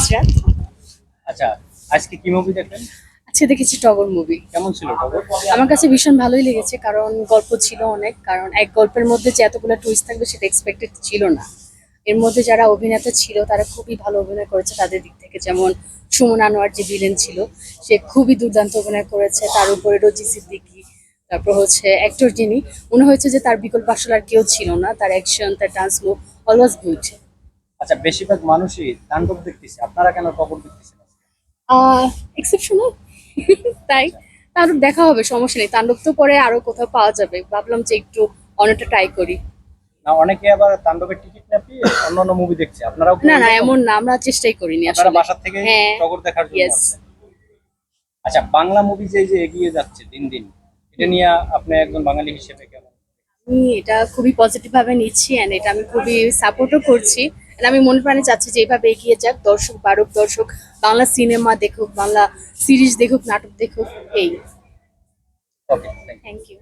নুসরাত। আচ্ছা, আজকে কি মুভি দেখলেন? আজকে দেখেছি টগর মুভি। কেমন ছিল টগর? আমার কাছে ভীষণ ভালোই লেগেছে, কারণ গল্প ছিল অনেক। কারণ এক গল্পের মধ্যে যে এতগুলো টুইস্ট থাকবে সেটা এক্সপেক্টেড ছিল না। এর মধ্যে যারা অভিনেতা ছিল তারা খুবই ভালো অভিনয় করেছে তাদের দিক থেকে। যেমন সুমন আনোয়ার যে ভিলেন ছিল, সে খুবই দুর্দান্ত অভিনয় করেছে। তার উপরে রোজি সিদ্দিকী, তারপর হচ্ছে অ্যাক্টর যিনি, মনে হয়েছে যে তার বিকল্প আসলে আর কেউ ছিল না। তার অ্যাকশন, তার ডান্স মুভ অলওয়াজ গুড। আচ্ছা, বেশিরভাগ মানুষই তাণ্ডব দেখতেছে, আপনারা কেন টগর দেখতেছেন? এক্সেপশনাল। তাই তাণ্ডব দেখা হবে, সমস্যা নেই। তাণ্ডব তো পরে আরো কোথাও পাওয়া যাবে, ভাবলাম যে একটু অন্যটা ট্রাই করি। না, অনেকে আবার তাণ্ডবের টিকিট না পেয়ে অন্যান্য মুভি দেখছে, আপনারাও কি না না, এরকম? এমন না, আমরা চেষ্টাই করিনি আপনারা আসলে। বাসা থেকে হ্যাঁ, টগর দেখার জন্য ইয়েস। আসছেন? আচ্ছা, বাংলা মুভি যে এগিয়ে যাচ্ছে দিন দিন, এটা নিয়ে আপনি একজন বাঙালি হিসেবে কেমন? আমি এটা খুবই পজিটিভ ভাবে নিচ্ছি, এন্ড এটা আমি খুবই সাপোর্টও করছি। And আমি মনে প্রাণে চাচ্ছি যে এইভাবে এগিয়ে যাক, দর্শক বাড়ুক, দর্শক বাংলা সিনেমা দেখুক, বাংলা সিরিজ দেখুক, নাটক দেখুক। এই, okay, thank you. Thank you.